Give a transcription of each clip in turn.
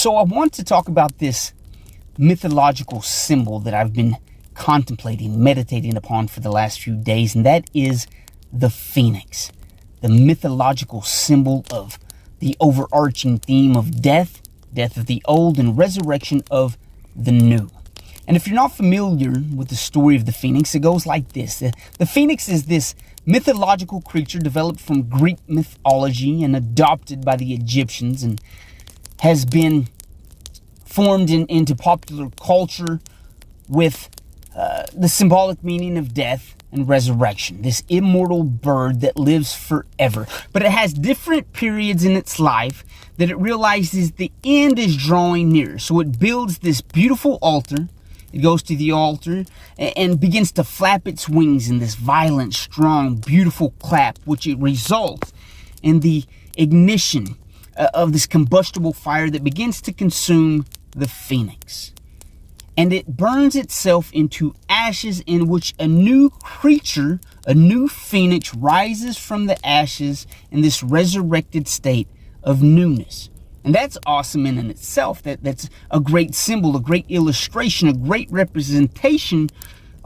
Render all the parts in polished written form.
So I want to talk about this mythological symbol that I've been contemplating, meditating upon for the last few days, and that is the phoenix, the mythological symbol of the overarching theme of death of the old, and resurrection of the new. And if you're not familiar with the story of the phoenix, it goes like this. The phoenix is this mythological creature developed from Greek mythology and adopted by the Egyptians, and has been formed into popular culture with the symbolic meaning of death and resurrection. This immortal bird that lives forever. But it has different periods in its life that it realizes the end is drawing near. So it builds this beautiful altar. It goes to the altar and begins to flap its wings in this violent, strong, beautiful clap, which it results in the ignition of this combustible fire that begins to consume the phoenix. And it burns itself into ashes, in which a new creature, a new phoenix, rises from the ashes in this resurrected state of newness. And that's awesome in itself. That's a great symbol, a great illustration, a great representation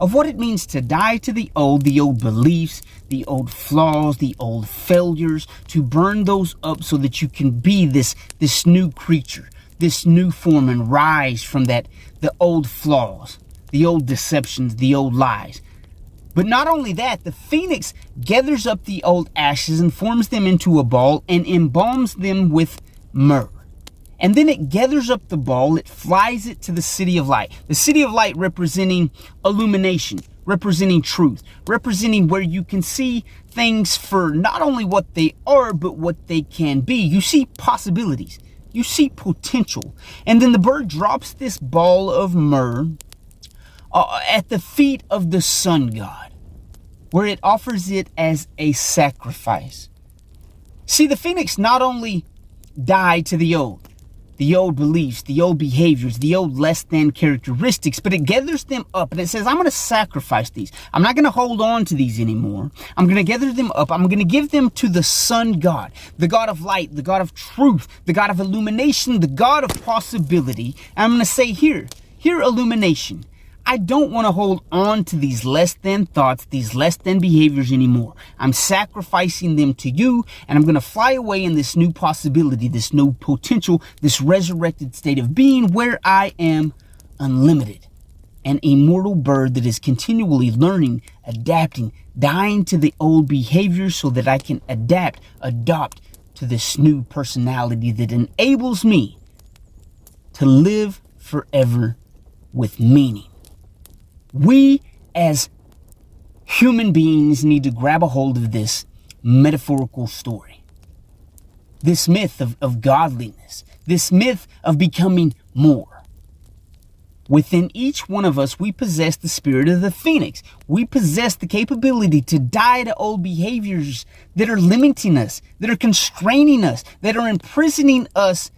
of what it means to die to the old beliefs, the old flaws, the old failures, to burn those up so that you can be this new creature, this new form, and rise from the old flaws, the old deceptions, the old lies. But not only that, the phoenix gathers up the old ashes and forms them into a ball and embalms them with myrrh. And then it gathers up the ball, it flies it to the city of light. The city of light representing illumination, representing truth, representing where you can see things for not only what they are, but what they can be. You see possibilities. You see potential. And then the bird drops this ball of myrrh at the feet of the sun god, where it offers it as a sacrifice. See, the phoenix not only died to the old beliefs, the old behaviors, the old less than characteristics, but it gathers them up and it says, I'm going to sacrifice these. I'm not going to hold on to these anymore. I'm going to gather them up. I'm going to give them to the sun god, the god of light, the god of truth, the god of illumination, the god of possibility. And I'm going to say, here, illumination. I don't want to hold on to these less than thoughts, these less than behaviors anymore. I'm sacrificing them to you, and I'm going to fly away in this new possibility, this new potential, this resurrected state of being where I am unlimited. An immortal bird that is continually learning, adapting, dying to the old behaviors so that I can adopt to this new personality that enables me to live forever with meaning. We as human beings need to grab a hold of this metaphorical story, this myth of godliness, this myth of becoming more. Within each one of us, we possess the spirit of the phoenix. We possess the capability to die to old behaviors that are limiting us, that are constraining us, that are imprisoning us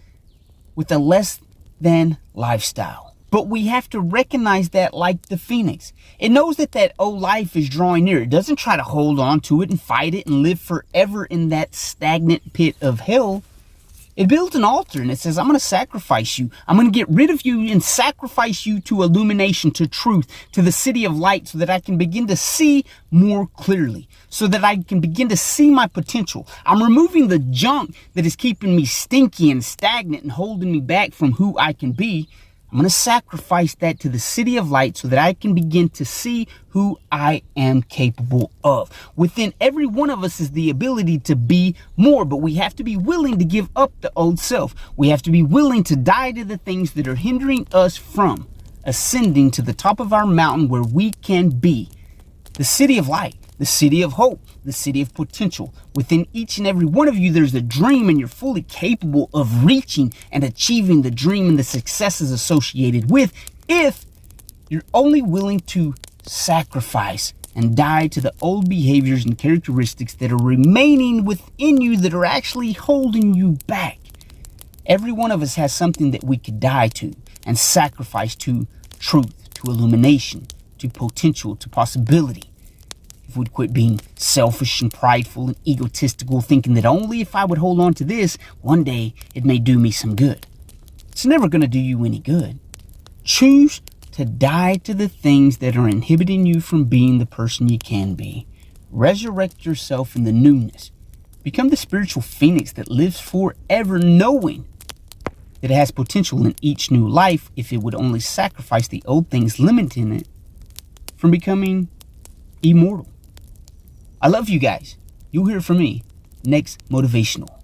with a less than lifestyle. But we have to recognize that like the phoenix. It knows that old life is drawing near. It doesn't try to hold on to it and fight it and live forever in that stagnant pit of hell. It builds an altar and it says, I'm going to sacrifice you. I'm going to get rid of you and sacrifice you to illumination, to truth, to the city of light, so that I can begin to see more clearly, so that I can begin to see my potential. I'm removing the junk that is keeping me stinky and stagnant and holding me back from who I can be. I'm going to sacrifice that to the city of light so that I can begin to see who I am capable of. Within every one of us is the ability to be more, but we have to be willing to give up the old self. We have to be willing to die to the things that are hindering us from ascending to the top of our mountain where we can be the city of light, the city of hope, the city of potential. Within each and every one of you, there's a dream, and you're fully capable of reaching and achieving the dream and the successes associated with, if you're only willing to sacrifice and die to the old behaviors and characteristics that are remaining within you, that are actually holding you back. Every one of us has something that we could die to and sacrifice to truth, to illumination, to potential, to possibility. If we'd quit being selfish and prideful and egotistical, thinking that only if I would hold on to this, one day it may do me some good. It's never going to do you any good. Choose to die to the things that are inhibiting you from being the person you can be. Resurrect yourself in the newness. Become the spiritual phoenix that lives forever, knowing that it has potential in each new life if it would only sacrifice the old things limiting it from becoming immortal. I love you guys. You'll hear from me next Motivational.